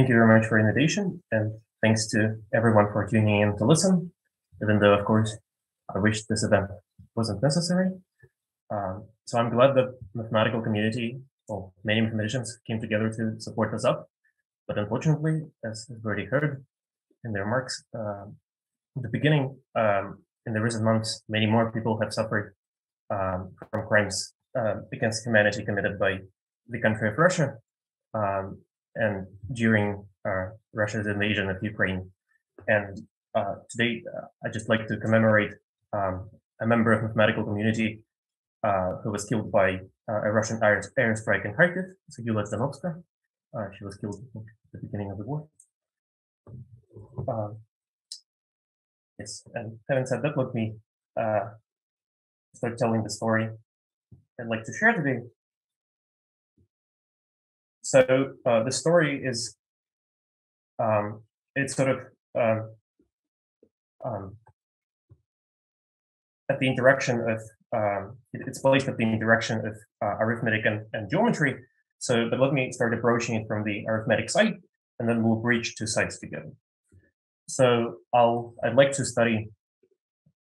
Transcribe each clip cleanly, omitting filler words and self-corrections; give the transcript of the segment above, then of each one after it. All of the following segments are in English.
Thank you very much for the invitation, and thanks to everyone for tuning in to listen, even though, of course, I wish this event wasn't necessary. So I'm glad that the mathematical community, well, many mathematicians came together to support us up. But unfortunately, as we've already heard in the remarks, in the beginning, in the recent months, many more people have suffered from crimes against humanity committed by the country of Russia. And during Russia's invasion of Ukraine. And today, I'd just like to commemorate a member of the mathematical community who was killed by a Russian airstrike in Kharkiv, Galois. She was killed at the beginning of the war. Yes, and having said that, let me start telling the story I'd like to share today. So the story is, it's sort of at the interaction of, it's placed at the interaction of arithmetic and geometry. So, but let me start approaching it from the arithmetic side, and then we'll bridge two sides together. So I'd like to study,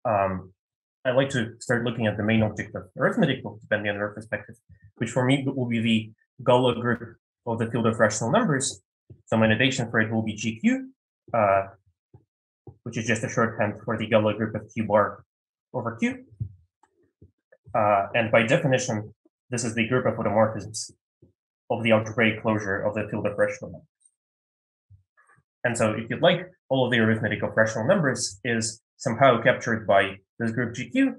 I'd like to start looking at the main object of arithmetic, depending on your perspective, which for me will be the Galois group of the field of rational numbers. So my notation for it will be GQ, which is just a shorthand for the Galois group of Q bar over Q. And by definition, this is the group of automorphisms of the algebraic closure of the field of rational numbers. And so if you'd like, all of the arithmetic of rational numbers is somehow captured by this group GQ.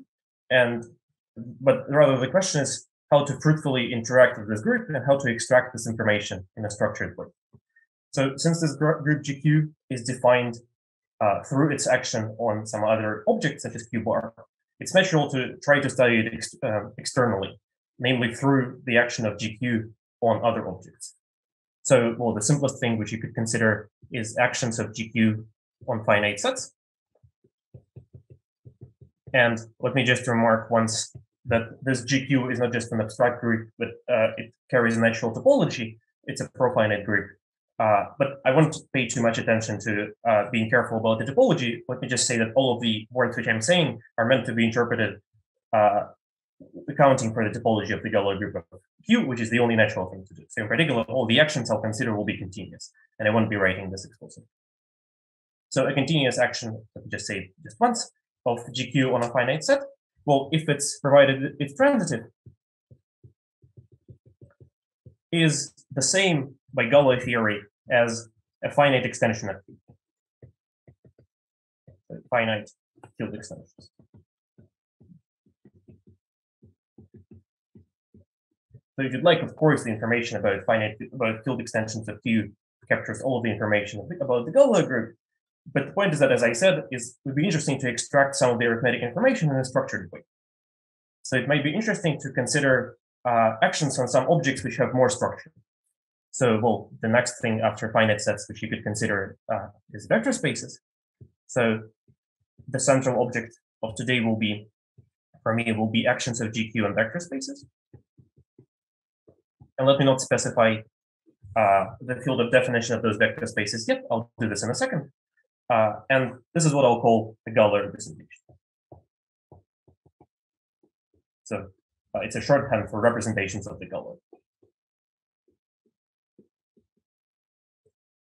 But rather the question is how to fruitfully interact with this group and how to extract this information in a structured way. So since this group GQ is defined through its action on some other object, such as Q bar, it's natural to try to study it externally, namely through the action of GQ on other objects. So, well, the simplest thing which you could consider is actions of GQ on finite sets. And let me just remark once that this GQ is not just an abstract group, but it carries a natural topology. It's a profinite group. But I won't pay too much attention to being careful about the topology. Let me just say that all of the words which I'm saying are meant to be interpreted accounting for the topology of the Galois group of Q, which is the only natural thing to do. So in particular, all the actions I'll consider will be continuous, and I won't be writing this explicitly. So a continuous action, let me just say just once, of GQ on a finite set, well, if it's provided it's transitive, is the same by Galois theory as a finite extension of Q. So finite field extensions. So if you'd like, of course, the information about field extensions of Q captures all of the information about the Galois group. But the point is that, as I said, it would be interesting to extract some of the arithmetic information in a structured way. So it might be interesting to consider actions on some objects which have more structure. So, well, the next thing after finite sets which you could consider is vector spaces. So the central object of today will be, for me, it will be actions of GQ and vector spaces. And let me not specify the field of definition of those vector spaces yet. I'll do this in a second. And this is what I'll call the Galois representation. So it's a shorthand for representations of the Galois.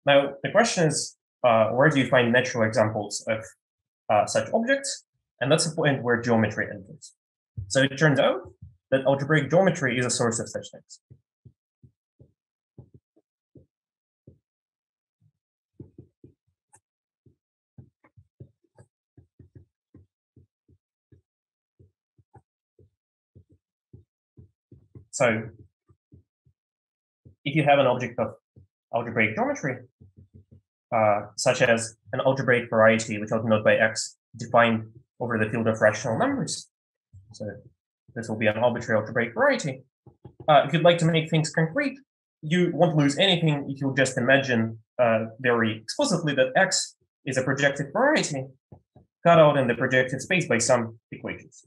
Now, the question is, where do you find natural examples of such objects? And that's the point where geometry enters. So it turns out that algebraic geometry is a source of such things. So if you have an object of algebraic geometry, such as an algebraic variety, which I'll denote by X, defined over the field of rational numbers. So this will be an arbitrary algebraic variety. If you'd like to make things concrete, you won't lose anything if you'll just imagine very explicitly that X is a projected variety cut out in the projected space by some equations.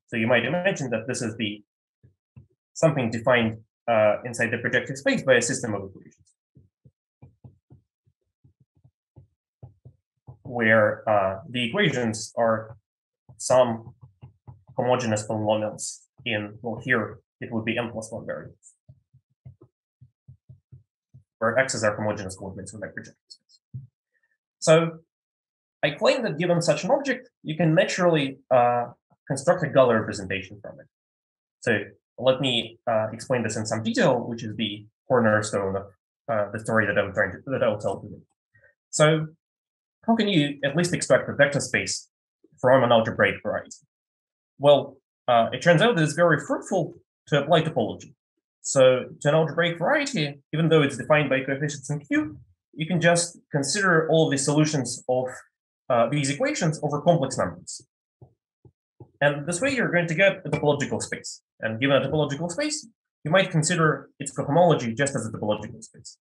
So you might imagine that this is the something defined inside the projected space by a system of equations. where the equations are some homogeneous polynomials in, well, here it would be n+1 variables, where x's are homogeneous coordinates with vector space. So I claim that given such an object, you can naturally construct a Galois representation from it. So let me explain this in some detail, which is the cornerstone of the story that I'll tell today. So how can you at least extract a vector space from an algebraic variety? Well, it turns out that it's very fruitful to apply topology. So to an algebraic variety, even though it's defined by coefficients in Q, you can just consider all of the solutions of these equations over complex numbers. And this way you're going to get a topological space. And given a topological space, you might consider its cohomology just as a topological space.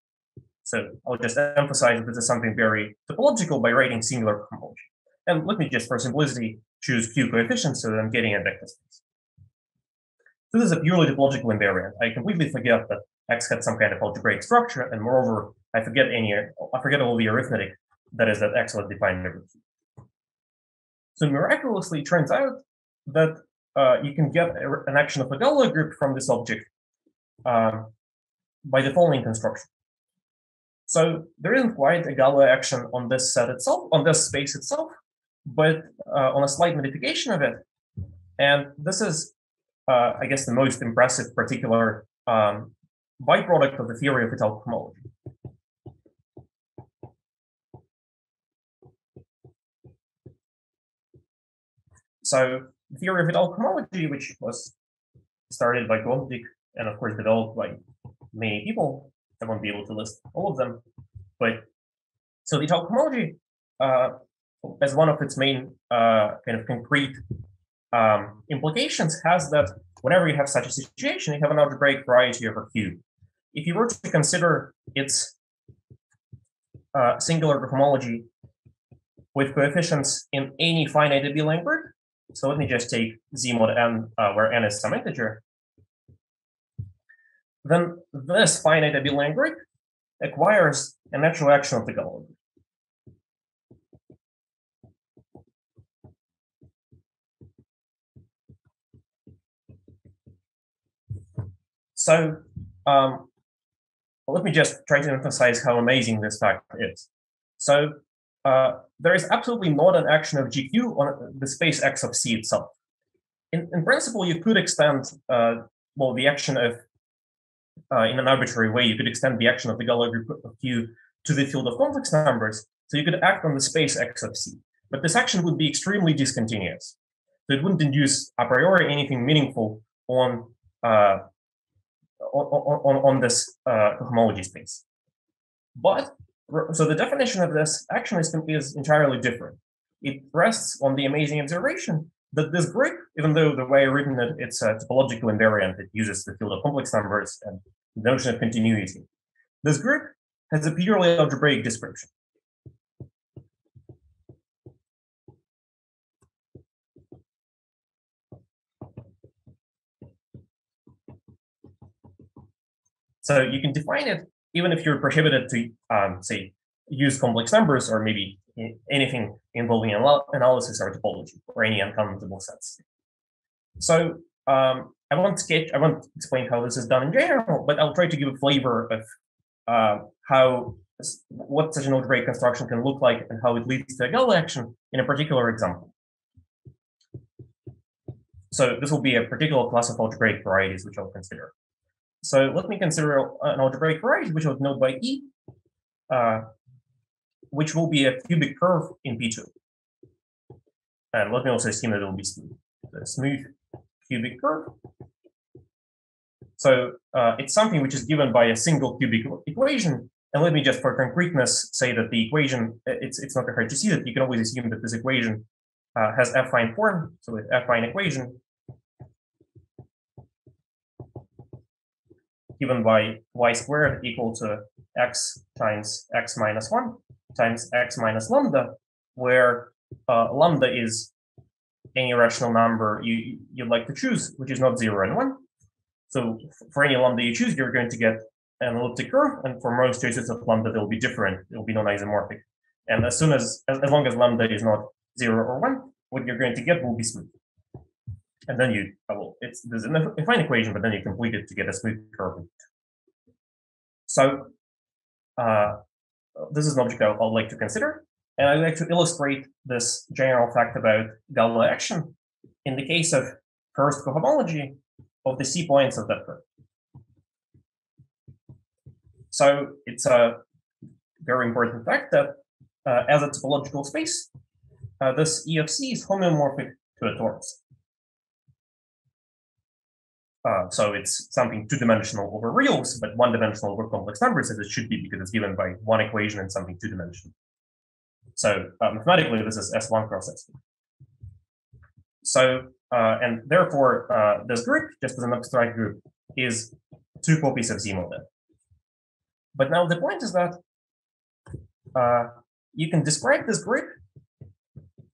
So I'll just emphasize that this is something very topological by writing singular cohomology. And let me just, for simplicity, choose Q coefficients so that I'm getting a vector space. So this is a purely topological invariant. I completely forget that X had some kind of algebraic structure, and moreover, I forget all the arithmetic that is that X was defined over Q. So miraculously, it turns out that you can get an action of a Galois group from this object by the following construction. So there isn't quite a Galois action on this set itself, on this space itself, but on a slight modification of it. And this is, I guess, the most impressive particular byproduct of the theory of Untitled homology. So the theory of Untitled homology, which was started by Gromdyk and of course developed by many people, I won't be able to list all of them, but so the Untitled homology, as one of its main kind of concrete implications, has that whenever you have such a situation, you have an algebraic variety over Q. If you were to consider its singular homology with coefficients in any finite abelian group, so let me just take Z mod n, where n is some integer, then this finite abelian group acquires a natural action of the Galois group. So let me just try to emphasize how amazing this fact is. So there is absolutely not an action of GQ on the space X of C itself. In principle, you could extend, well, the action of, in an arbitrary way, you could extend the action of the Galois group of Q to the field of complex numbers. So you could act on the space X of C. But this action would be extremely discontinuous. So it wouldn't induce a priori anything meaningful on this cohomology space. But so the definition of this action is entirely different. It rests on the amazing observation that this group, even though the way I've written it, it's a topological invariant that uses the field of complex numbers and the notion of continuity. This group has a purely algebraic description. So you can define it even if you're prohibited to, say, use complex numbers or maybe anything involving analysis or topology or any uncountable sets. So I won't explain how this is done in general, but I'll try to give a flavor of what such an algebraic construction can look like and how it leads to a Galois action in a particular example. So this will be a particular class of algebraic varieties which I'll consider. So let me consider an algebraic variety which I'll denote by E, which will be a cubic curve in P2. And let me also assume that it will be smooth. A smooth cubic curve. So it's something which is given by a single cubic equation. And let me just, for concreteness, say that the equation, it's not hard to see that you can always assume that this equation has affine form. So with affine equation, given by y squared equal to x times x minus 1 times x minus lambda, where lambda is any rational number you'd like to choose, which is not 0 and 1. So for any lambda you choose, you're going to get an elliptic curve, and for most choices of lambda, they'll be different. They'll be non-isomorphic. And as soon as long as lambda is not 0 or 1, what you're going to get will be smooth. And then you, there's an affine equation, but then you complete it to get a smooth curve. So this is an object I'd like to consider. And I'd like to illustrate this general fact about Galois action in the case of first cohomology of the C points of that curve. So it's a very important fact that as a topological space, this E of C is homeomorphic to a torus. So it's something two-dimensional over reals, but one-dimensional over complex numbers, as it should be, because it's given by one equation and something two-dimensional. So mathematically, this is S1 cross S2. So, and therefore, this group, just as an abstract group, is two copies of Z model. But now the point is that you can describe this group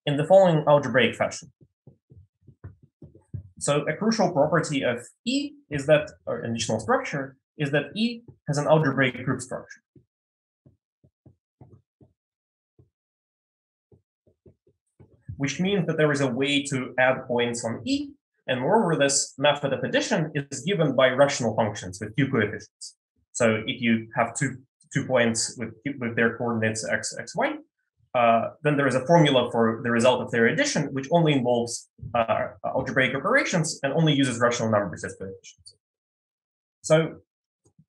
in the following algebraic fashion. So a crucial property of E is that, or additional structure, is that E has an algebraic group structure. Which means that there is a way to add points on E, and moreover, this method of addition is given by rational functions with Q coefficients. So if you have two points with their coordinates x, y, then there is a formula for the result of their addition, which only involves algebraic operations and only uses rational numbers as coefficients. So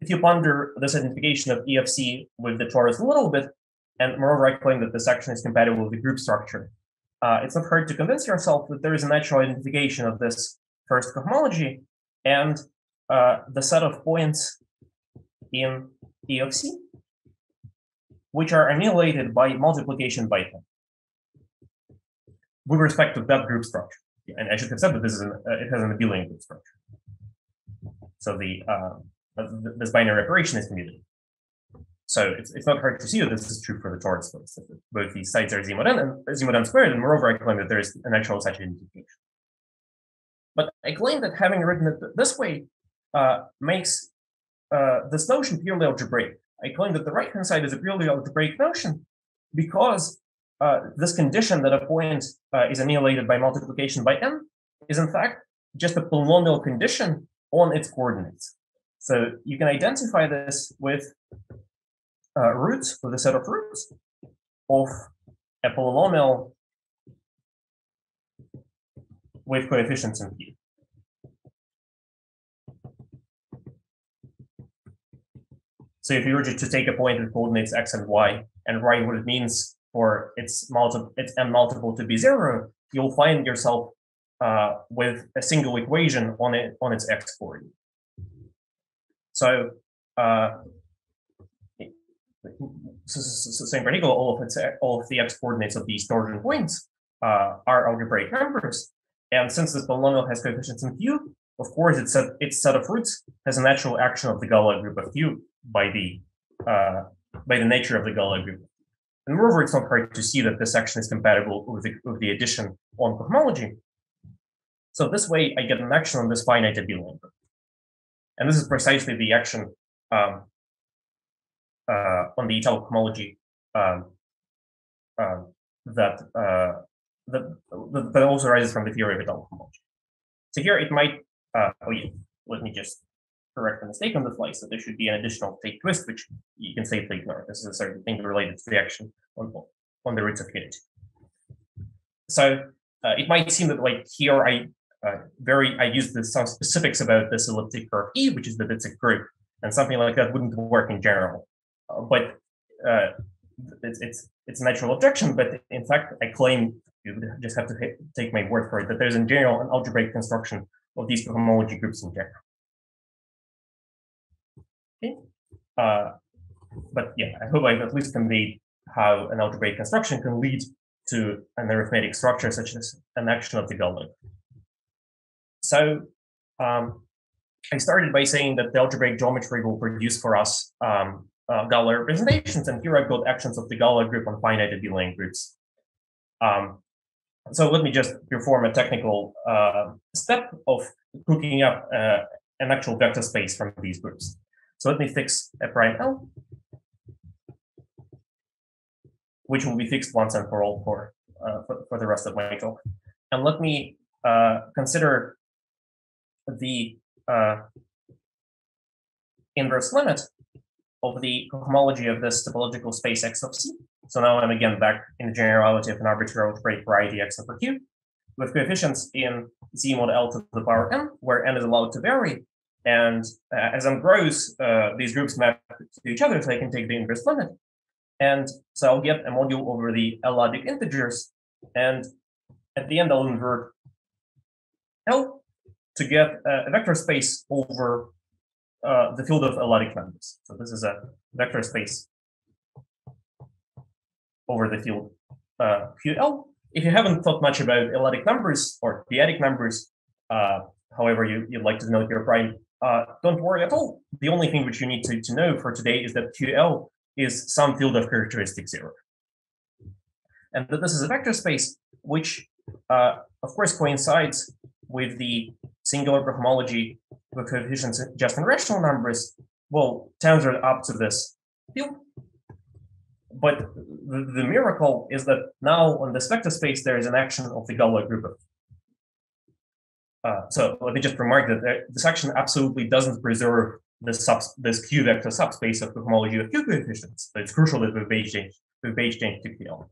if you ponder this identification of E of C with the torus a little bit, and moreover, I claim that this action is compatible with the group structure, it's not hard to convince yourself that there is a natural identification of this first cohomology and the set of points in E of C, which are annihilated by multiplication by 10 with respect to that group structure. And I should have said that this is it has an abelian group structure. So this binary operation is commutative. So it's not hard to see that this is true for the torus space. Both these sides are Z mod n and Z mod n squared, and moreover, I claim that there is an actual such identification. But I claim that having written it this way makes this notion purely algebraic. I claim that the right-hand side is a purely algebraic notion because this condition that a point is annihilated by multiplication by n is in fact just a polynomial condition on its coordinates. So you can identify this with roots, with a set of roots of a polynomial with coefficients in Q. So if you were to take a point with coordinates x and y and write what it means for its n multiple to be 0, you'll find yourself with a single equation on its x coordinate. So, so in particular, all of the x coordinates of these torsion points are algebraic numbers, and since this polynomial has coefficients in Q, of course, its set of roots has a natural action of the Galois group of Q by the nature of the Galois group. And moreover, it's not hard to see that this action is compatible with the addition on cohomology. So this way, I get an action on this finite abelian group. And this is precisely the action on the Untitled homology that also arises from the theory of Untitled homology. So here it might, let me just correct a mistake on the fly. So there should be an additional take twist, which you can safely ignore. This is a certain thing related to the action on the roots of unity. So it might seem that like here I use some specifics about this elliptic curve E, which is that it's a group, and something like that wouldn't work in general. But it's a natural objection. But in fact, I claim you just have to take my word for it that there's in general an algebraic construction of these cohomology groups in general. Okay. But yeah, I hope I've at least conveyed how an algebraic construction can lead to an arithmetic structure such as an action of the Galois. So I started by saying that the algebraic geometry will produce for us Galois representations, and here I've got actions of the Galois group on finite abelian groups. So let me just perform a technical step of hooking up an actual vector space from these groups. So let me fix a prime L. which will be fixed once and for all for the rest of my talk. And let me consider the inverse limit of the cohomology of this topological space X of C. So now I'm again back in the generality of an arbitrary algebraic variety X over Q with coefficients in Z mod L to the power n, where n is allowed to vary. And as n grows, these groups map to each other, so I can take the inverse limit. And so I'll get a module over the L-adic integers. And at the end, I'll invert L to get a vector space over the field of L-adic numbers. So this is a vector space over the field QL. If you haven't thought much about L-adic numbers or p-adic numbers, however you'd like to denote your prime, don't worry at all. The only thing which you need to know for today is that QL is some field of characteristic 0. And that this is a vector space which, of course, coincides with the singular cohomology with coefficients just in rational numbers. Well, tensor up to this field. But the miracle is that now on this vector space, there is an action of the Galois group of. So let me just remark that this action absolutely doesn't preserve this Q vector subspace of cohomology of Q coefficients. So it's crucial that we've base changed to QL.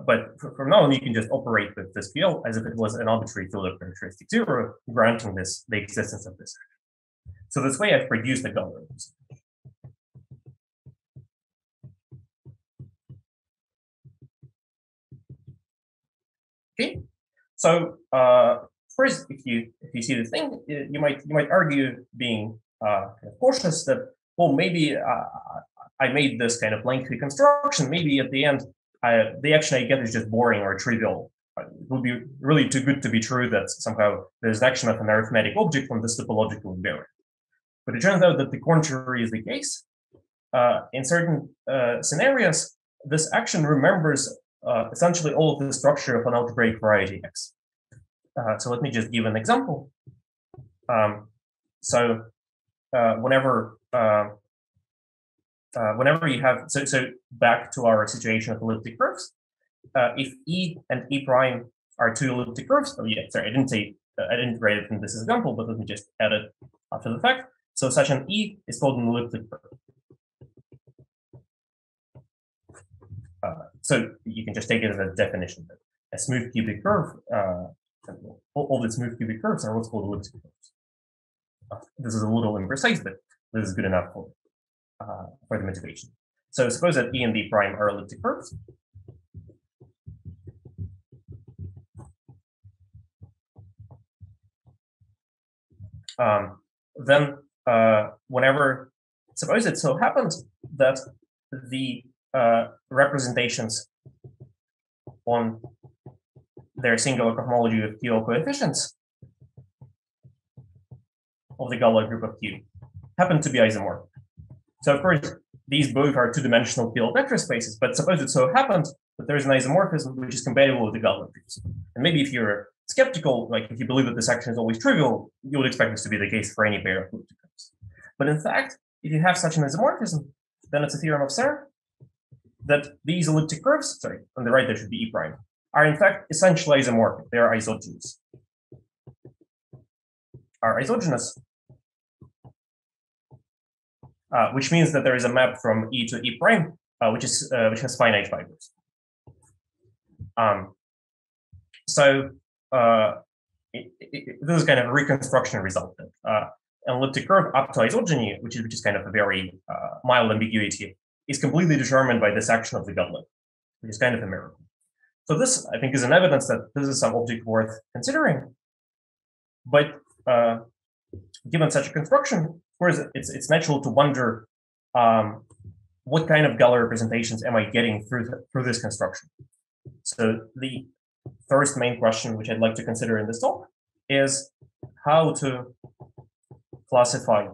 But from now on, you can just operate with this QL as if it was an arbitrary field of characteristic 0, granting this the existence of this action. So this way, I've produced the Galois representation. Okay, so first, if you see this thing, you might argue, being kind of cautious, that well, maybe I made this kind of lengthy construction. Maybe at the end, the action I get is just boring or trivial. It would be really too good to be true that somehow there's an action of an arithmetic object from this topological invariant. But it turns out that the contrary is the case. In certain scenarios, this action remembers essentially all of the structure of an algebraic variety X. So let me just give an example. Whenever you have, so back to our situation of elliptic curves, if E and E prime are two elliptic curves, oh yeah, sorry, I didn't write it in this example, but let me just add it after the fact. So such an E is called an elliptic curve. So you can just take it as a definition that a smooth cubic curve, all the smooth cubic curves are what's called elliptic curves. This is a little imprecise, but this is good enough for the motivation. So suppose that E and D prime are elliptic curves. Then whenever, suppose it so happens that the representations on their singular cohomology of QL coefficients of the Galois group of Q happen to be isomorphic. So of course, these both are two-dimensional QL vector spaces, but suppose it so happens that there's an isomorphism which is compatible with the Galois groups. And maybe if you're skeptical, like if you believe that this action is always trivial, you would expect this to be the case for any pair of elliptic curves. But in fact, if you have such an isomorphism, then it's a theorem of Serre that these elliptic curves, sorry, on the right there should be E prime, are in fact essentially isomorphic. They are isogenous. Which means that there is a map from E to E prime, which has finite fibers. This is kind of a reconstruction result. An elliptic curve up to isogeny, which is kind of a very mild ambiguity, is completely determined by this action of the Galois, which is kind of a miracle. So this, I think, is an evidence that this is some object worth considering. But given such a construction, of course, it's natural to wonder what kind of Galois representations am I getting through this construction. So the first main question, which I'd like to consider in this talk, is how to classify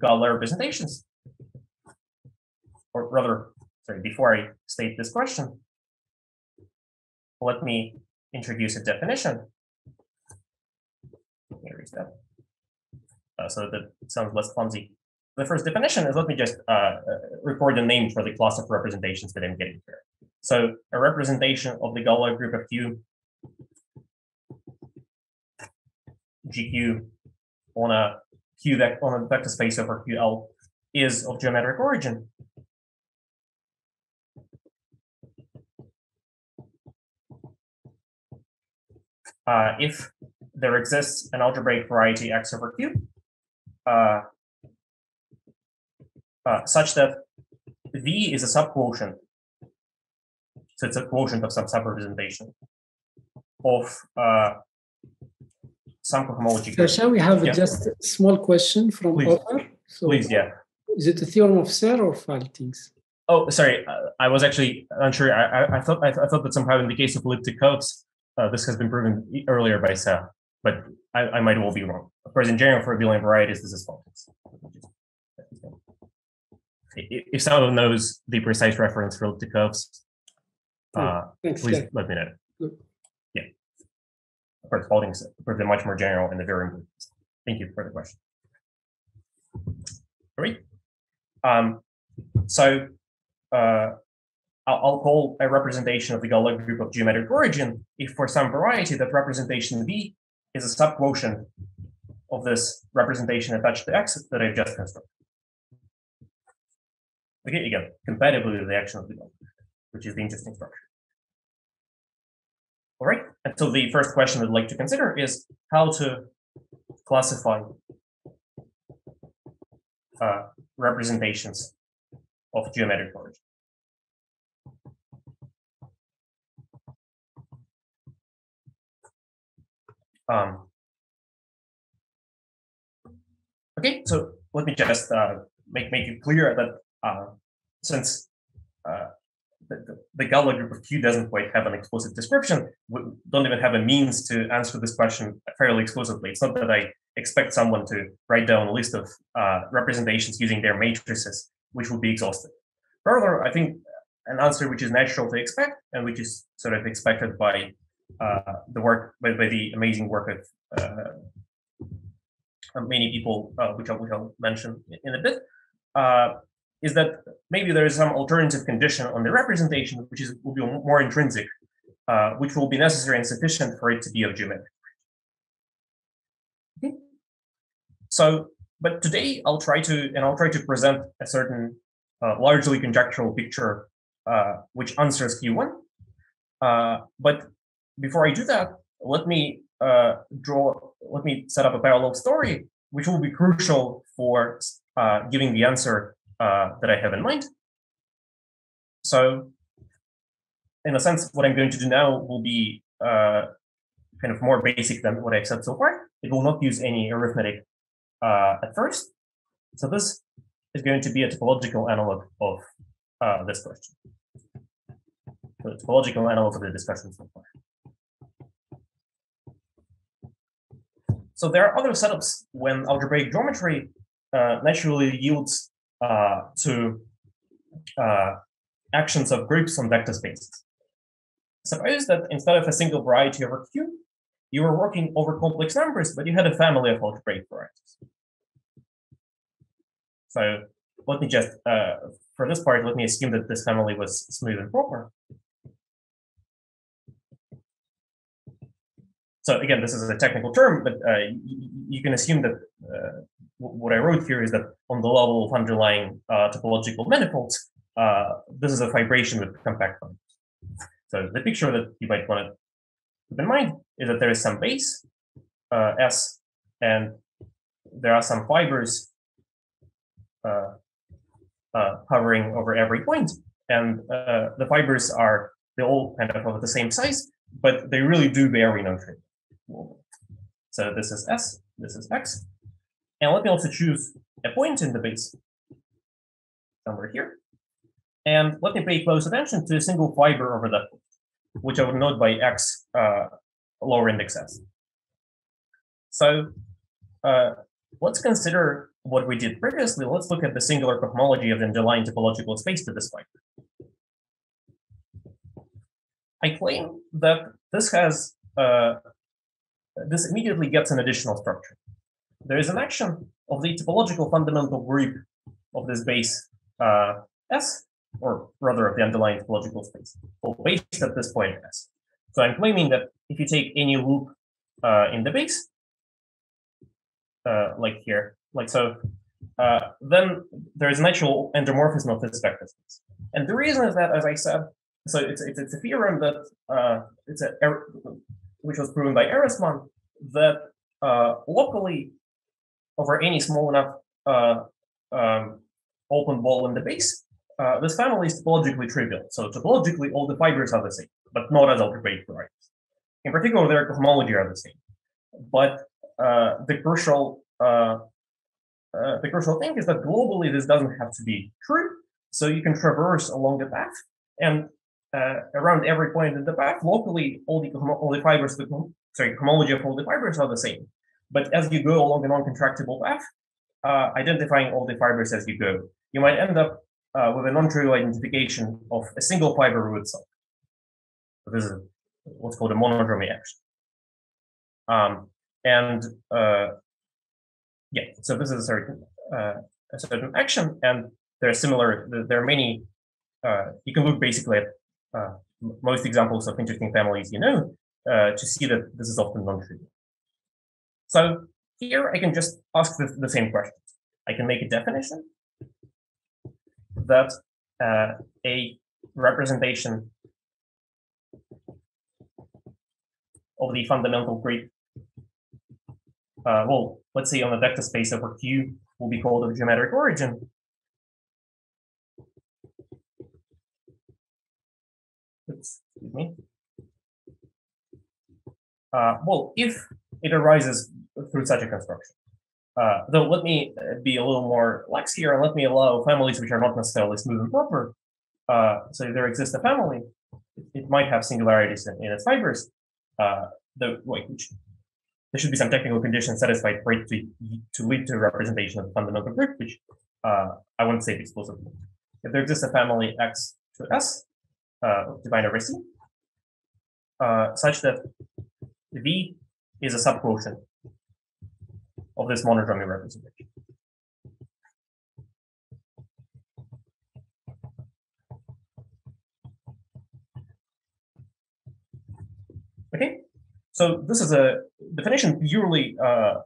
Galois representations, or rather, sorry, before I state this question, let me introduce a definition. Here is that. so that it sounds less clumsy. The first definition is, let me just record the name for the class of representations that I'm getting here. So a representation of the Galois group of Q, GQ on a vector space over QL is of geometric origin. If there exists an algebraic variety X over Q, such that V is a subquotient, so it's a quotient of some subrepresentation of some cohomology. So shall we have just a small question from Othar? So please, yeah. Is it a theorem of Serre or varieties? Oh, sorry, I was actually unsure. I thought that somehow in the case of elliptic curves, this has been proven earlier by Serre, but I might well be wrong. Of course, in general, for abelian varieties, this is false. If someone knows the precise reference for elliptic curves, please let me know. Yeah. Of course, Spalding is much more general and the very important. Thank you for the question. All right. So I'll call a representation of the Galois group of geometric origin if for some variety that representation V is a subquotient of this representation attached to X that I've just constructed. Okay, again, compatibly with the action of the Galois, which is the interesting structure. All right, and so the first question I'd like to consider is how to classify representations of geometric origin. Okay, so let me just make it clear that since the Galois group of Q doesn't quite have an explicit description, we don't even have a means to answer this question fairly explicitly. It's not that I expect someone to write down a list of representations using their matrices, which would be exhaustive. Further, I think an answer which is natural to expect and which is sort of expected by by the amazing work of many people, which I'll mention in a bit, is that maybe there is some alternative condition on the representation, which will be more intrinsic, which will be necessary and sufficient for it to be of geometry. Okay. So, but today I'll try to present a certain largely conjectural picture which answers Q1. But before I do that, let me set up a parallel story, which will be crucial for giving the answer that I have in mind. So, in a sense, what I'm going to do now will be kind of more basic than what I've said so far. It will not use any arithmetic at first. So this is going to be a topological analog of this question. The topological analog of the discussion so far. So there are other setups when algebraic geometry naturally yields to actions of groups on vector spaces. Suppose that instead of a single variety over Q, you were working over complex numbers, but you had a family of algebraic varieties. So let me just, for this part, let me assume that this family was smooth and proper. So again, this is a technical term, but you can assume that what I wrote here is that on the level of underlying topological manifolds, this is a fibration with compact numbers. So the picture that you might want to keep in mind is that there is some base, S, and there are some fibers hovering over every point. And the fibers are, they all kind of the same size, but they really do vary non-trivially. So this is S, this is X. And let me also choose a point in the base, somewhere here. And let me pay close attention to a single fiber over that point, which I would note by X lower index S. So let's consider what we did previously. Let's look at the singular cohomology of the underlying topological space to this fiber. I claim that this has this immediately gets an additional structure. there is an action of the topological fundamental group of this base S, or rather of the underlying topological space, well, based at this point S. So I'm claiming that if you take any loop in the base, like here, like so, then there is an actual endomorphism of this vector space. And the reason is that, as I said, so it's a theorem that which was proven by Erisman, that locally over any small enough open ball in the base, this family is topologically trivial. So topologically, all the fibers are the same, but not as algebraic varieties. In particular, their cohomology are the same. But the crucial thing is that globally this doesn't have to be true. So you can traverse along the path, and around every point in the path, locally all the fibers, cohomology of all the fibers are the same. But as you go along a non-contractible path, identifying all the fibers as you go, you might end up with a non-trivial identification of a single fiber root itself. So this is what's called a monodromy action. Yeah, so this is a certain action, and there are similar. There are many. You can look basically at most examples of interesting families, to see that this is often non-trivial. So here I can just ask the same questions. I can make a definition that a representation of the fundamental group, well, let's say on a vector space over Q, will be called of geometric origin. Excuse me. Well, if it arises through such a construction. Though let me be a little more lax here, and let me allow families which are not necessarily smooth and proper. So if there exists a family, it might have singularities in its fibers. There should be some technical conditions satisfied for it to lead to a representation of the fundamental group, which I won't say explicitly. If there exists a family X to S, defined over C, such that V is a subquotient of this monodromy representation. Okay, so this is a definition purely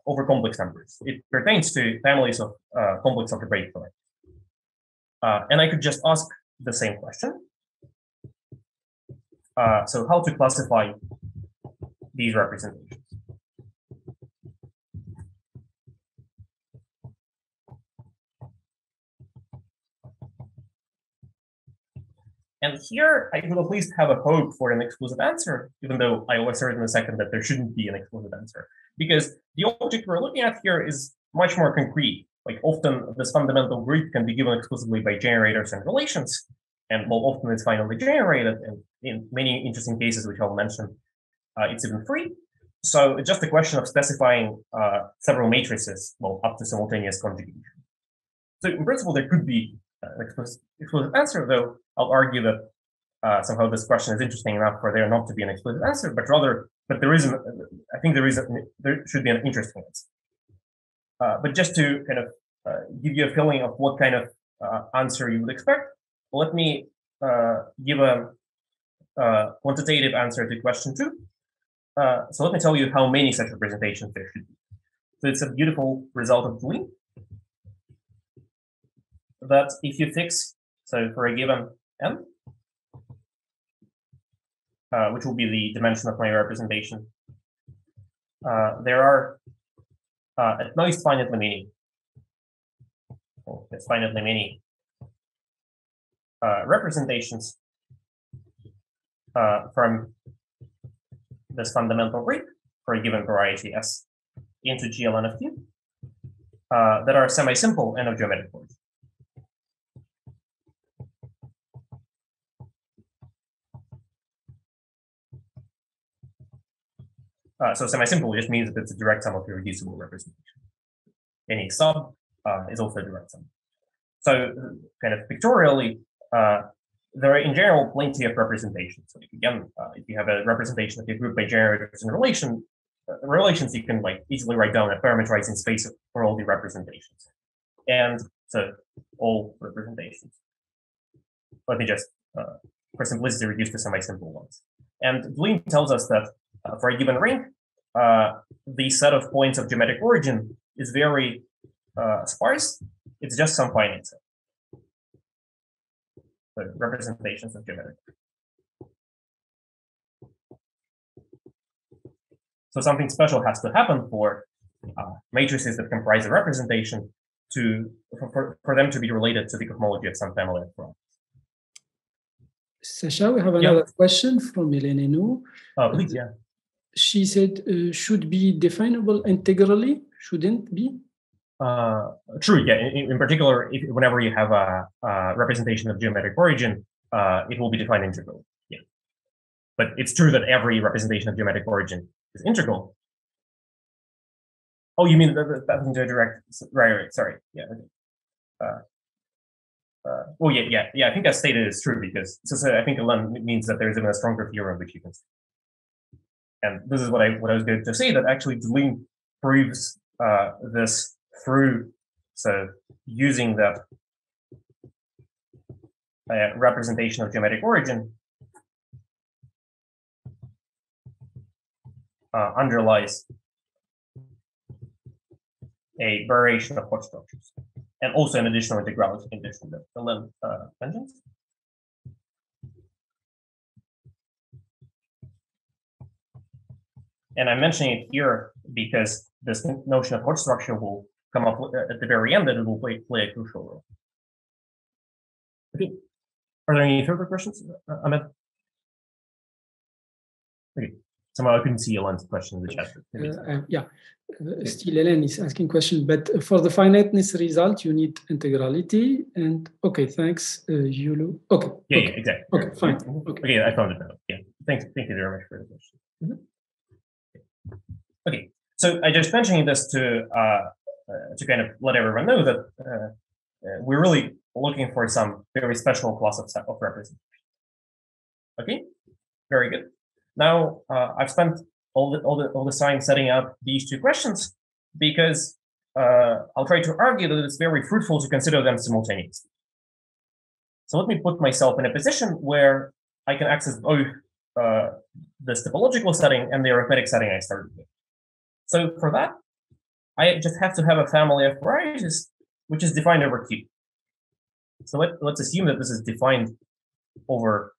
over complex numbers. It pertains to families of complex algebraic varieties. And I could just ask the same question. So how to classify these representations? And here I could at least have a hope for an explicit answer, even though I will assert in a second that there shouldn't be an explicit answer, because the object we're looking at here is much more concrete. Like often this fundamental group can be given explicitly by generators and relations, and well, often it's finally generated, and in many interesting cases, which I'll mention, it's even free. So it's just a question of specifying several matrices, well, up to simultaneous conjugation. So in principle, there could be an explicit answer, though I'll argue that somehow this question is interesting enough for there not to be an explicit answer, but rather, there isn't. I think there should be an interesting answer. But just to kind of give you a feeling of what kind of answer you would expect, let me give a quantitative answer to question 2. So let me tell you how many such representations there should be. So it's a beautiful result of doing that if you fix, so for a given n, which will be the dimension of my representation, there are at most finitely many, representations from this fundamental group for a given variety S into GLN of Q that are semi-simple and of geometric origin. So semi-simple just means that it's a direct sum of irreducible representation. Any sub is also a direct sum. So kind of pictorially, there are in general plenty of representations. So again, if you have a representation of your group by generators in relation, relations you can like easily write down a parameterizing space for all the representations. And so all representations. Let me just, for simplicity, reduce to semi-simple ones. And Dleem tells us that for a given ring, the set of points of geometric origin is very sparse. It's just some finite set. The representations of geometric. So something special has to happen for matrices that comprise a representation for them to be related to the cohomology of some family of problems. Sasha, we have another question from Elena Nu. Please, yeah. She said, should be definable integrally, shouldn't be? True, yeah. In particular, whenever you have a representation of geometric origin, it will be defined integrally. Yeah. But it's true that every representation of geometric origin is integral. Oh, you mean that's into a direct? Right. Sorry. Yeah. Okay. Oh, yeah. I think as stated is true because I think it means that there's even a stronger theorem which you can see. And this is what I was going to say, that actually Dleem proves this through using that representation of geometric origin underlies a variation of Hodge structures, and also an additional integrality condition that the length mentions. And I'm mentioning it here because this notion of Hodge structure will come up at the very end, and it will play a crucial role. Okay. Are there any further questions, Ahmed? Okay. Somehow I couldn't see Ellen's question in the chat. Still Ellen is asking question, but for the finiteness result, you need integrality. And okay, thanks, Yulu. Okay. Yeah, exactly. Okay, fine. Okay, I found it now. Yeah, thank you very much for the question. Okay, so I just mentioning this to kind of let everyone know that we're really looking for some very special class of representation. Okay, very good. Now I've spent all the time setting up these two questions because I'll try to argue that it's very fruitful to consider them simultaneously. So let me put myself in a position where I can access both this topological setting and the arithmetic setting I started with. So for that, I just have to have a family of varieties which is defined over Q. So let's assume that this is defined over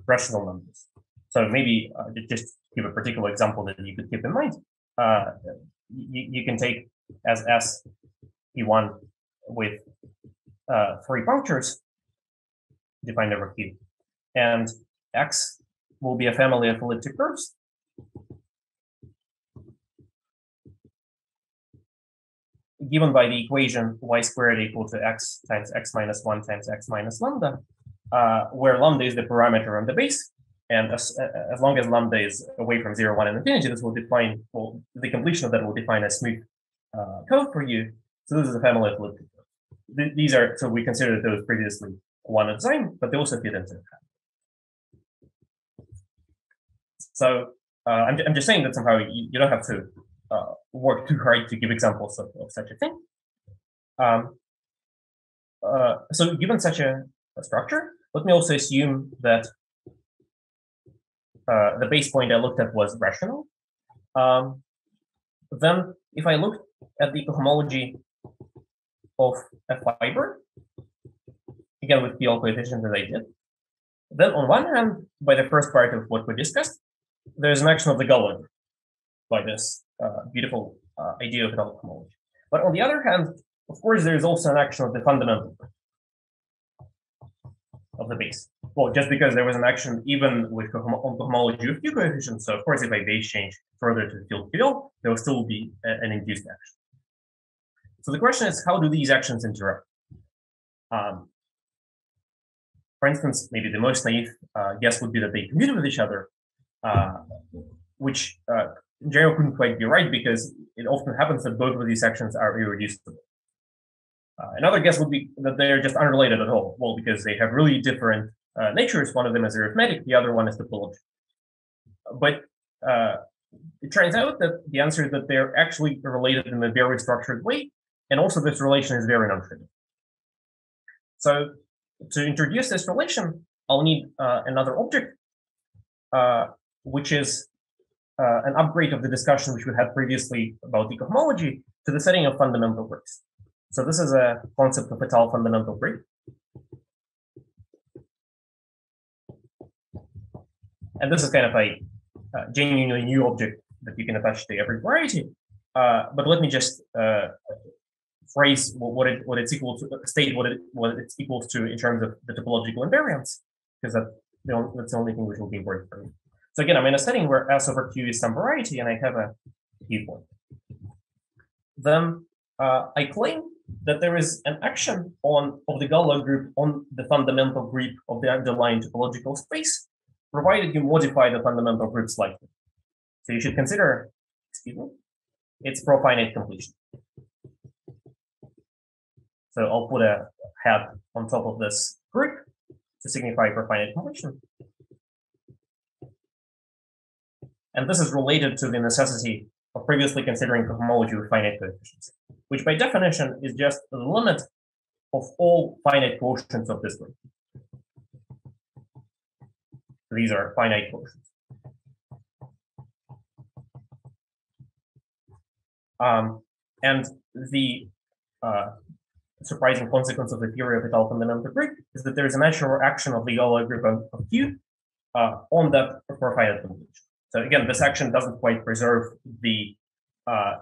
rational numbers. So maybe just give a particular example that you could keep in mind. You can take as S P1 with 3 punctures defined over Q, and X will be a family of elliptic curves. Given by the equation y squared equal to x times x minus 1 times x minus lambda, where lambda is the parameter on the base, and as long as lambda is away from 0, 1, and infinity, this will define, well, the completion of that will define a smooth curve for you. So this is a family of elliptic curves. These are, so we considered those previously one at a time, but they also fit into the family. So I'm just saying that somehow you don't have to work too hard to give examples of such a thing. So given such a structure, let me also assume that the base point I looked at was rational. Then if I look at the cohomology of a fiber, again with PL coefficient as I did, then on one hand, by the first part of what we discussed, there's an action of the Galois by this beautiful idea of cohomology. But on the other hand, of course, there's also an action of the fundamental of the base. Well, just because there was an action even with cohomology of Q coefficients, so of course, if I base change further to the field QL, there will still be an induced action. So the question is, how do these actions interact? For instance, maybe the most naive guess would be that they commute with each other, which in general couldn't quite be right because it often happens that both of these actions are irreducible. Another guess would be that they're just unrelated at all. Well, because they have really different natures. One of them is arithmetic, the other one is topological. But it turns out that the answer is that they're actually related in a very structured way, and also this relation is very non-trivial. So to introduce this relation, I'll need another object, which is an upgrade of the discussion which we had previously about the cohomology to the setting of fundamental groups. So this is a concept of a tau fundamental group. And this is kind of a genuinely new object that you can attach to every variety. But let me just phrase what it's equal to, state what it's equal to in terms of the topological invariants, because that's the only thing which will be important for me. So again, I'm in a setting where S over Q is some variety, and I have a Q point. Then I claim that there is an action of the Galois group on the fundamental group of the underlying topological space, provided you modify the fundamental group slightly. So you should consider, excuse me, its profinite completion. So I'll put a hat on top of this group to signify profinite completion. And this is related to the necessity of previously considering cohomology with finite coefficients, which by definition is just the limit of all finite quotients of this group. So these are finite quotients. And the surprising consequence of the theory of the tau fundamental group is that there is a natural action of the Galois group of Q on that profinite completion. So again, this action doesn't quite preserve the,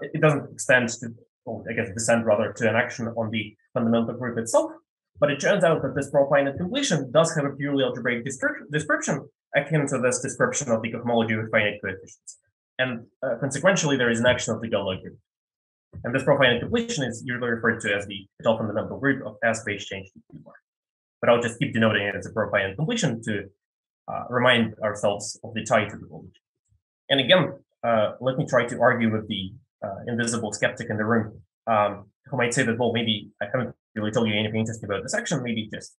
it doesn't extend to, or I guess descend rather, to an action on the fundamental group itself, but it turns out that this profinite completion does have a purely algebraic description akin to this description of the cohomology with finite coefficients. And consequentially, there is an action of the Galois group. And this profinite completion is usually referred to as the tau fundamental group of S base change to Q bar. But I'll just keep denoting it as a profinite completion to remind ourselves of the tie to the topology. And again, let me try to argue with the invisible skeptic in the room, who might say that, well, maybe I haven't really told you anything interesting about this action. Maybe just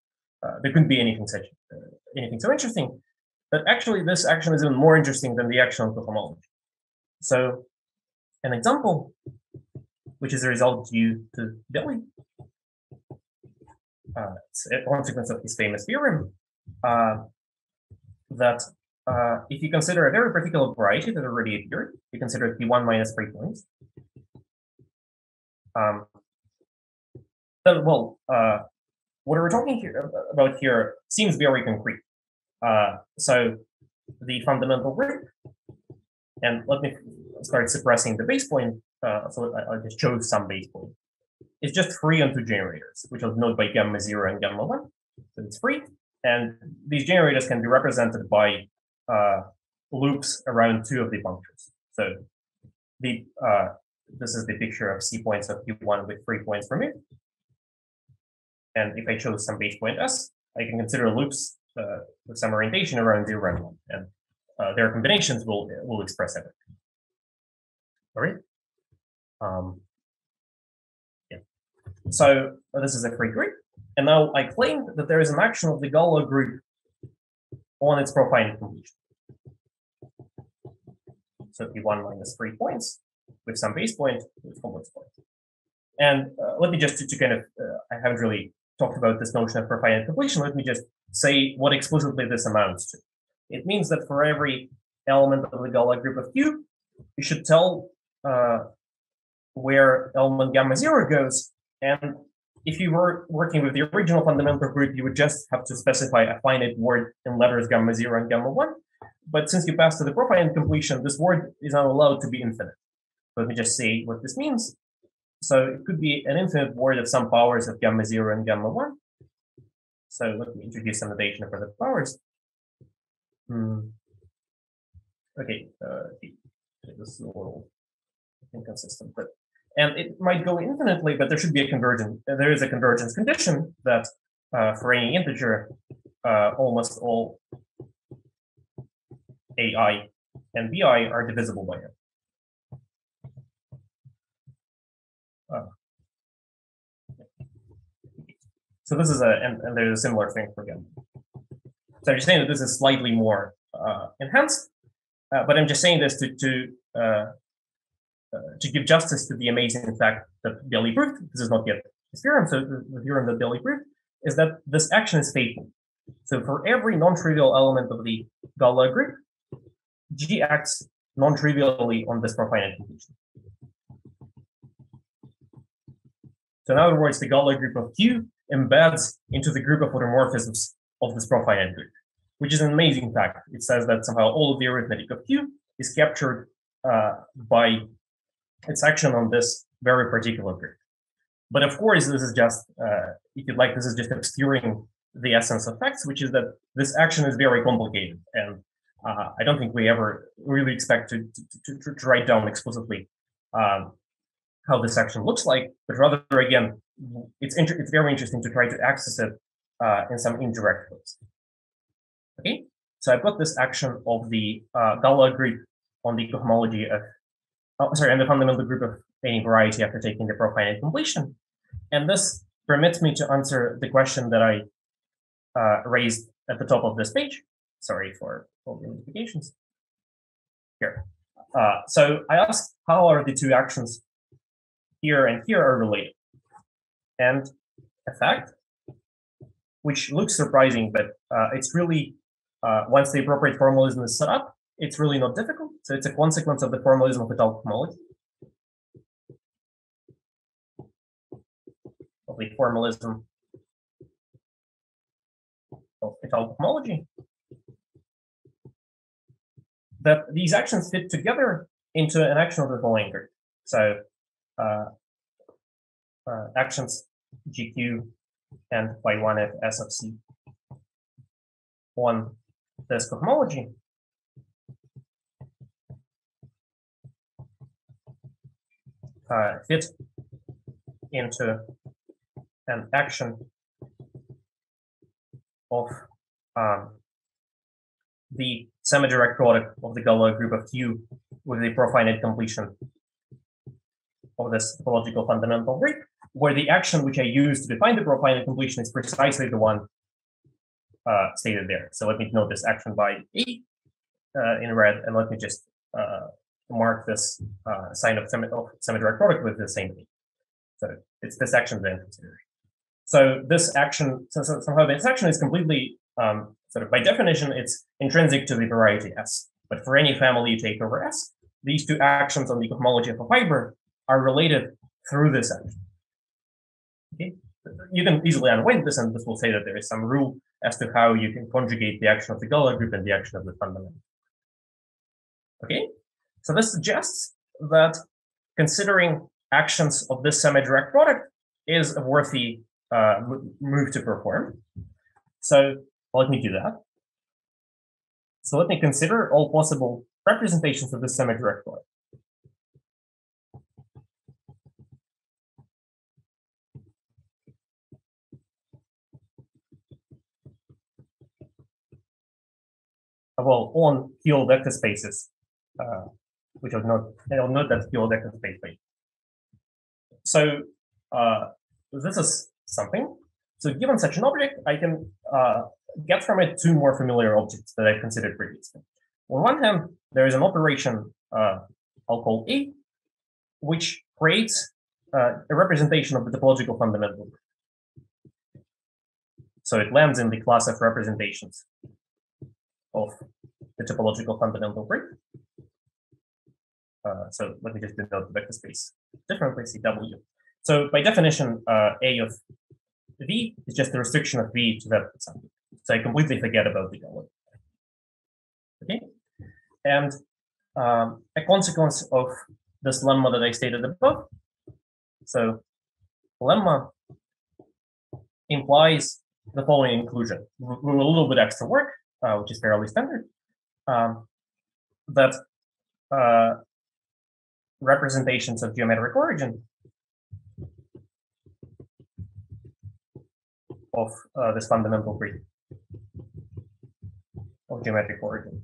there couldn't be anything so interesting. But actually, this action is even more interesting than the action of cohomology. So, an example, which is a result due to Delhi, it's a consequence of his famous theorem that. If you consider a very particular variety that already appeared, you consider P1 minus 3 points. Then, well, what we're talking about here seems very concrete. So the fundamental group, and let me start suppressing the base point. So I just chose some base point. It's just free on two generators, which I'll denote by gamma 0 and gamma 1. So it's free, and these generators can be represented by loops around two of the punctures. So the this is the picture of C points of Q1 with 3 points from it. And if I chose some base point S, I can consider loops with some orientation around 0 and 1, and their combinations will express everything. All right. Yeah. So this is a free group, and now I claim that there is an action of the Galois group on its profinite completion. So P1 minus 3 points with some base point with complex point. And let me just to kind of, I haven't really talked about this notion of profinite completion. Let me just say what explicitly this amounts to. It means that for every element of the Galois group of Q, you should tell where element gamma 0 goes. And if you were working with the original fundamental group, you would just have to specify a finite word in letters gamma 0 and gamma 1. But since you pass to the profinite completion, this word is not allowed to be infinite. Let me just say what this means. So it could be an infinite word of some powers of gamma 0 and gamma 1. So let me introduce some notation for the powers. Okay, this is a little inconsistent, but and it might go infinitely, but there should be a convergence. There is a convergence condition that for any integer, almost all AI and BI are divisible by n. So this is and there's a similar thing for gamma. So I'm just saying that this is slightly more enhanced, but I'm just saying this to give justice to the amazing fact that Belli proved. This is not yet his theorem, so the theorem that Belli proved is that this action is fatal. So for every non-trivial element of the Galois group, G acts non-trivially on this profinite completion. So in other words, the Galois group of Q embeds into the group of automorphisms of this profinite group, which is an amazing fact. It says that somehow all of the arithmetic of Q is captured by its action on this very particular group. But of course, this is just, if you'd like, this is just obscuring the essence of facts, which is that this action is very complicated. And I don't think we ever really expect to write down explicitly how this action looks like, but rather, again, it's very interesting to try to access it in some indirect ways. Okay, so I've got this action of the Galois group on the cohomology of, and the fundamental group of any variety after taking the profinite completion. And this permits me to answer the question that I raised at the top of this page. Sorry for all the notifications. Here. So I asked, how are the two actions here and here are related? And a fact, which looks surprising, but it's really, once the appropriate formalism is set up, it's really not difficult. So it's a consequence of the formalism of cohomology. Of the formalism of cohomology. That these actions fit together into an action of the following group. So actions GQ and by 1f S of C on this cohomology fit into an action of the semi-direct product of the Galois group of Q with the profinite completion of this topological fundamental group, where the action which I use to define the profinite completion is precisely the one stated there. So let me note this action by E in red, and let me just mark this sign of semi-direct product with the same E. So it's this action then considered. So this action, somehow this action is completely, sort of by definition, it's intrinsic to the variety S. But for any family you take over S, these two actions on the cohomology of a fiber are related through this action. Okay, you can easily unwind this, and this will say that there is some rule as to how you can conjugate the action of the Galois group and the action of the fundamental. Okay, so this suggests that considering actions of this semi-direct product is a worthy move to perform. So let me do that. So let me consider all possible representations of this semi-direct product. Well, on QL vector spaces, which I'll note that QL vector space page. So this is something. So given such an object, I can get from it two more familiar objects that I've considered previously. On one hand, there is an operation I'll call A, which creates a representation of the topological fundamental group. So it lands in the class of representations of the topological fundamental group. So let me just denote the vector space differently, CW. So by definition, A of V is just the restriction of V to that something. So I completely forget about the Galois. Okay, and a consequence of this lemma that I stated above. So lemma implies the following inclusion with a little bit extra work, which is fairly standard. That representations of geometric origin of this fundamental group of geometric origin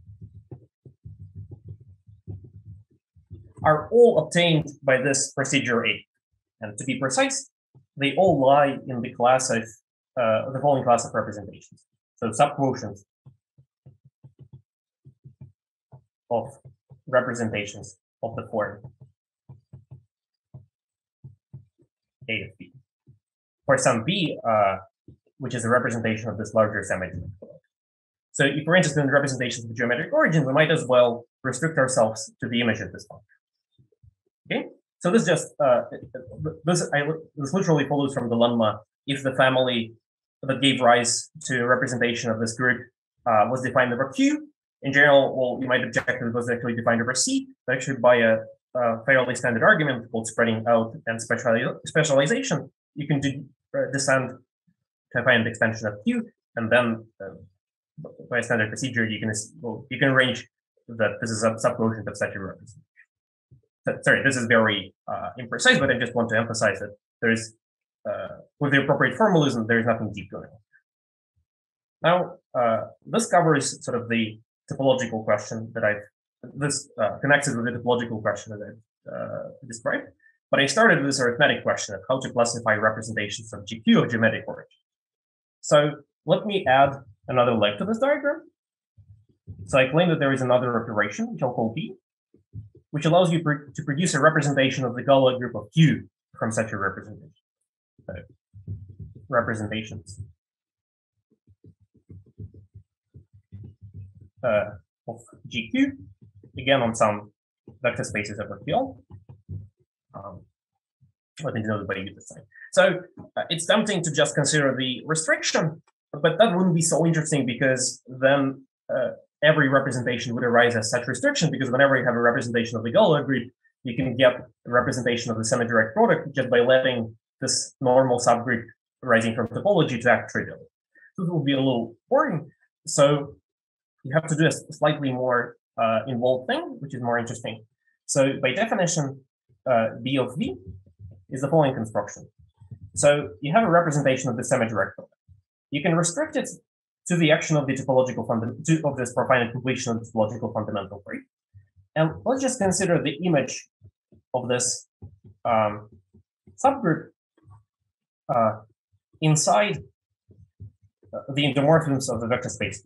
are all obtained by this procedure A. And to be precise, they all lie in the class of the following class of representations. So subquotients of representations of the form A of B for some B, which is a representation of this larger semi-geometric product. So if we're interested in representations of geometric origin, we might as well restrict ourselves to the image of this function. Okay, so this just this literally follows from the lemma. If the family that gave rise to a representation of this group was defined over Q, in general, well, you might object that it was actually defined over C, but actually by a fairly standard argument called spreading out and specialization, you can descend to a finite extension of Q, and then by a standard procedure, you can arrange that this is a subquotient of such a representation. Sorry, this is very imprecise, but I just want to emphasize that there's, with the appropriate formalism, there's nothing deep going on. Now, this covers sort of the topological question that this connects it with the topological question that I described. But I started with this arithmetic question of how to classify representations of GQ of geometric origin. So let me add another leg to this diagram. So I claim that there is another operation, which I'll call B, which allows you to produce a representation of the Galois group of Q from such a representation. Representations of GQ, again on some vector spaces over QL. Let me denote it by this sign. So it's tempting to just consider the restriction, but that wouldn't be so interesting because then every representation would arise as such restriction, because whenever you have a representation of the Galois group, you can get a representation of the semi-direct product just by letting this normal subgroup arising from topology to act trivially. This will be a little boring. So you have to do a slightly more involved thing, which is more interesting. So by definition, B of V is the following construction. So you have a representation of the semi-direct product. You can restrict it to the action of the topological fundamental of this for finite completion of the topological fundamental group. And let's just consider the image of this subgroup inside the endomorphisms of the vector space,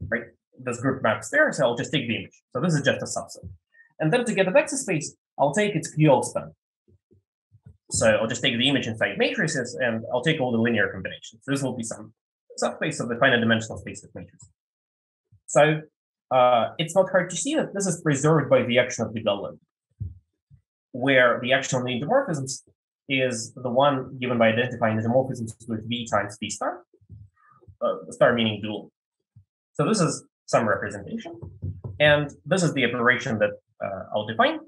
right? This group maps there, so I'll just take the image. So this is just a subset. And then to get the vector space, I'll take its QL span. So I'll just take the image inside matrices and I'll take all the linear combinations. So this will be some subspace of the finite dimensional space of matrices. So it's not hard to see that this is preserved by the action of the Galois, where the action on the endomorphisms is the one given by identifying the endomorphisms with V times V star, star meaning dual. So this is some representation, and this is the operation that I'll define.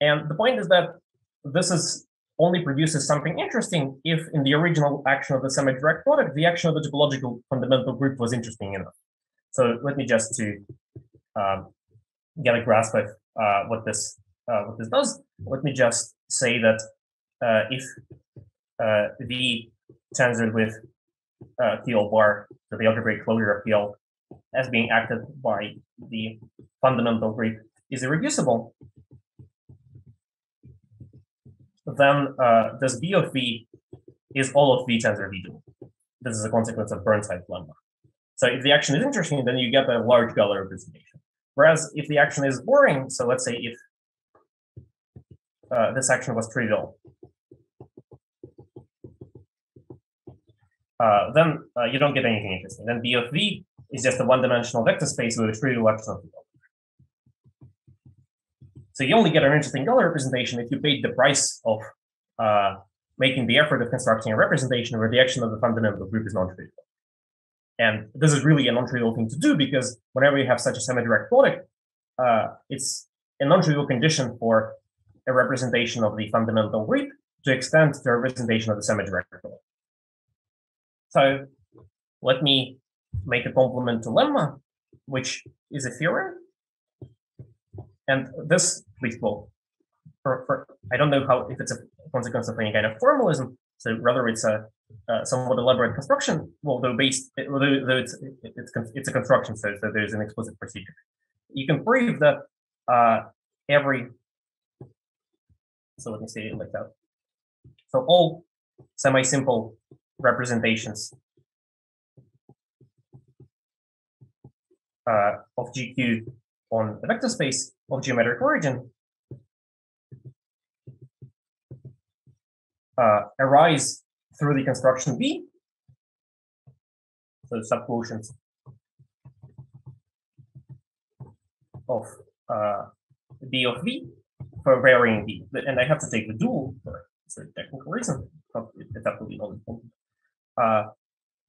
And the point is that this is only produces something interesting if in the original action of the semi-direct product, the action of the topological fundamental group was interesting enough. So let me just to get a grasp of what this does. Let me just say that if V tensored with PL bar, so the algebraic closure of PL as being acted by the fundamental group is irreducible, then this B of V is all of V tensor V dual. This is a consequence of Burnside's lemma. So if the action is interesting, then you get a large Galois representation. Whereas if the action is boring, so let's say if this action was trivial, then you don't get anything interesting. Then B of V is just a one-dimensional vector space with a trivial action of the Galois. So you only get an interesting Galois representation if you paid the price of making the effort of constructing a representation where the action of the fundamental group is non-trivial. And this is really a non-trivial thing to do because whenever you have such a semi-direct product, it's a non-trivial condition for a representation of the fundamental group to extend to a representation of the semi-direct product. So let me make a complement to lemma, which is a theorem. And this, please, well, I don't know how if it's a consequence of any kind of formalism. So rather, it's a somewhat elaborate construction. Well, though it's a construction, so there's an explicit procedure. You can prove that every. So let me say it like that. So all semi-simple representations of GQ on a vector space of geometric origin arise through the construction V, so subquotients of B of V for varying V, and I have to take the dual for a technical reason. It's absolutely not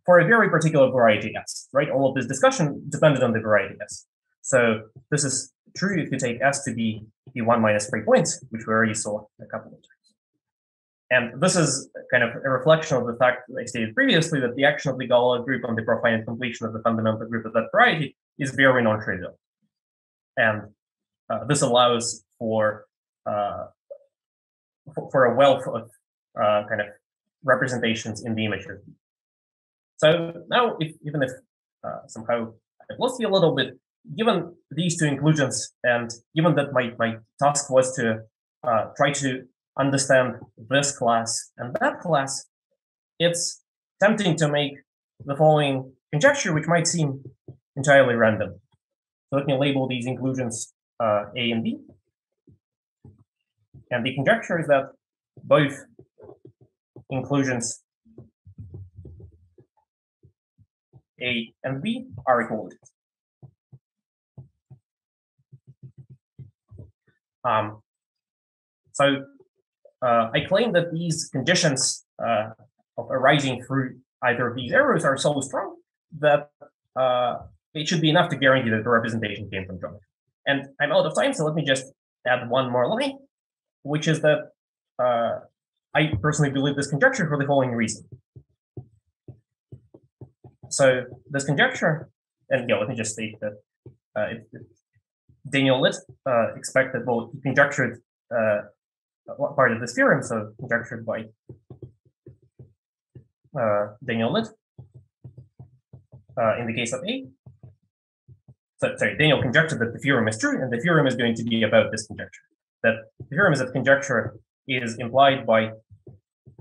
for a very particular variety S, right? All of this discussion depended on the variety S. So this is true if you take S to be one minus 3 points, which we already saw a couple of times. And this is kind of a reflection of the fact that I stated previously that the action of the Galois group on the profinite completion of the fundamental group of that variety is very non-trivial. And this allows for a wealth of kind of representations in the image. So now, even if somehow I've lost you a little bit, given these two inclusions, and given that my task was to try to understand this class and that class, it's tempting to make the following conjecture, which might seem entirely random. So let me label these inclusions A and B. And the conjecture is that both inclusions A and B are equalities. So I claim that these conditions of arising through either of these arrows are so strong that it should be enough to guarantee that the representation came from geometry. And I'm out of time, so let me just add one more line, which is that I personally believe this conjecture for the following reason. So this conjecture, and yeah, let me just state that Daniel Litt expected, well, he conjectured part of this theorem, so conjectured by Daniel Litt in the case of A. So, sorry, Daniel conjectured that the theorem is true, and the theorem is going to be about this conjecture. That the theorem is that conjecture is implied by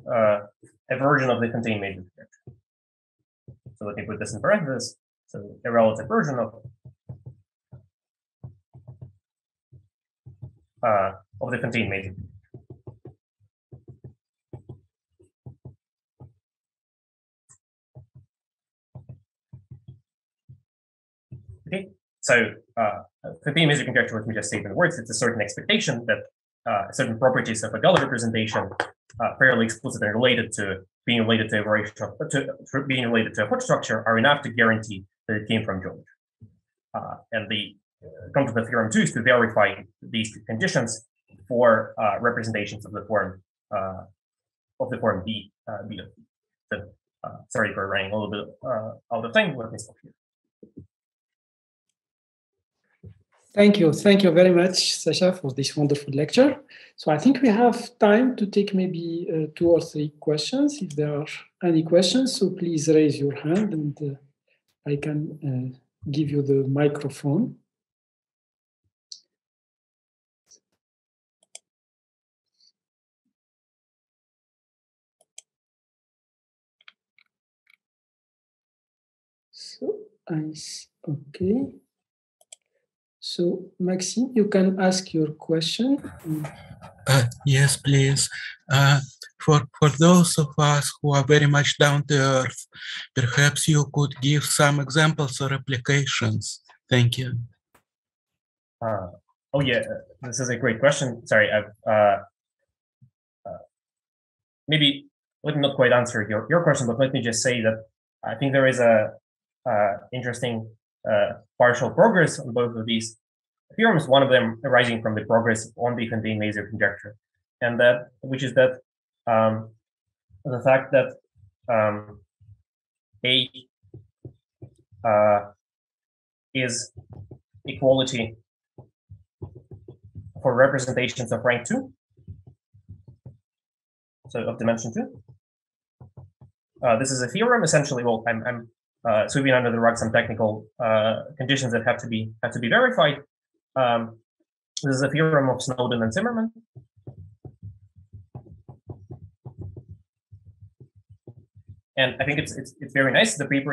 a version of the contained major conjecture. So let me put this in parentheses. So a relative version of the contained major. Okay, so contained major conjecture, let me just say in words, it's a certain expectation that certain properties of a Galois representation fairly explicitly related to being related to a variation of, being related to a foot structure are enough to guarantee that it came from geometry. And the come to the theorem 2 is to verify these conditions for representations of the form B. So, sorry for running a little bit out of time. Let me stop here. Thank you very much, Sasha, for this wonderful lecture. So I think we have time to take maybe 2 or 3 questions, if there are any questions. So please raise your hand, and I can give you the microphone. So okay. So Maxime, you can ask your question. Yes, please. For those of us who are very much down to earth, perhaps you could give some examples or applications. Thank you. Oh yeah, this is a great question. Sorry, maybe let me not quite answer your question, but let me just say that I think there is a interesting partial progress on both of these theorems. One of them arising from the progress on the contained major conjecture, and that which is that the fact that A is equality for representations of rank 2, so of dimension 2. This is a theorem essentially. Well, I'm sweeping under the rug some technical conditions that have to be verified. This is a theorem of Snowden and Zimmerman. And I think it's very nice. The paper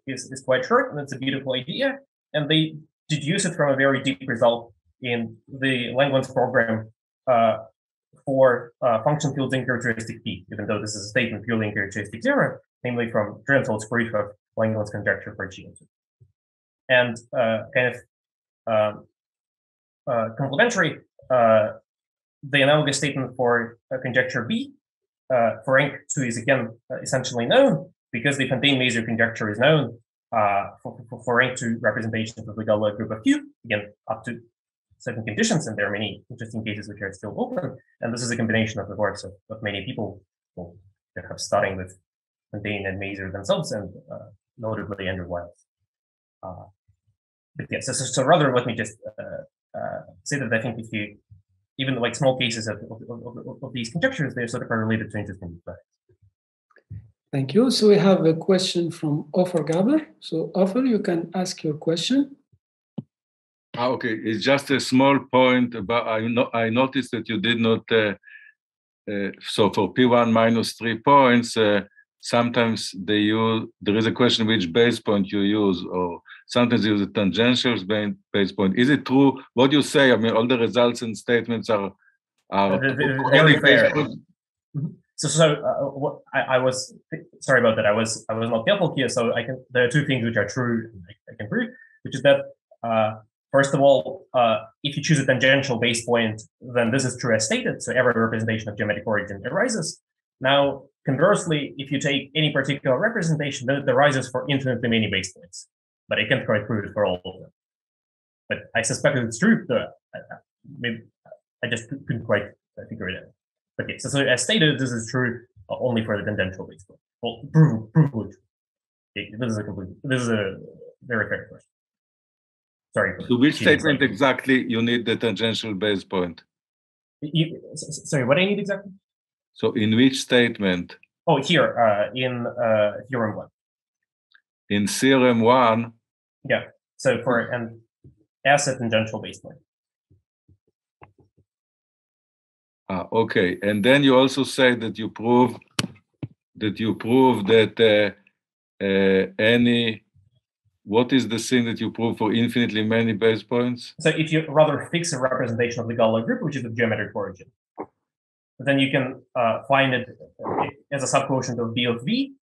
is quite short, and it's a beautiful idea. And they deduce it from a very deep result in the Langland's program for function fields in characteristic P, even though this is a statement purely in characteristic 0, namely from Drenfeld's proof of Langland's conjecture for geometry. And complementary, the analogous statement for conjecture B for rank 2 is again essentially known because the Fontaine-Mazur conjecture is known for rank 2 representations of the Galois group of Q, again up to certain conditions, and there are many interesting cases which are still open. And this is a combination of the works of many people, well, perhaps starting with Fontaine and Mazur themselves, and notably Andrew Wiles. But yes, so rather let me just say that I think if you, even like small cases of these conjectures, they're sort of related to interesting effects. Thank you. So we have a question from Ofer Gaber. So Ofer, you can ask your question. Okay, it's just a small point about, I noticed that you did not, so for P1 minus 3 points, sometimes there is a question which base point you use, or sometimes you use a tangential base point. Is it true? What you say, I mean, all the results and statements are very fair. What I was, sorry about that. I was not careful here. So there are two things which are true I can prove, which is that, first of all, if you choose a tangential base point, then this is true as stated. So every representation of geometric origin arises. Now, conversely, if you take any particular representation, then it arises for infinitely many base points. But I can't quite prove it for all of them. But I suspect it's true. Maybe I just couldn't quite figure it out. But yes, so as stated, this is true only for the tangential base point. Well, prove it. This is a very fair question. Sorry. To which statement exactly you need the tangential base point? Sorry, what do I need exactly? So in which statement? Oh, here, in theorem 1. In theorem 1? Yeah, so for an S at tangential base point. Okay, and then you also say that you prove that what is the thing that you prove for infinitely many base points? So if you rather fix a representation of the Galois group, which is the geometric origin, then you can find it as a subquotient of B of V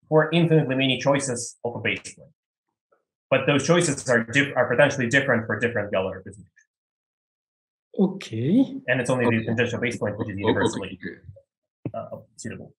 for infinitely many choices of a base point. But those choices are potentially different for different Galois representations. Okay. And it's only the tangential base point which is universally suitable.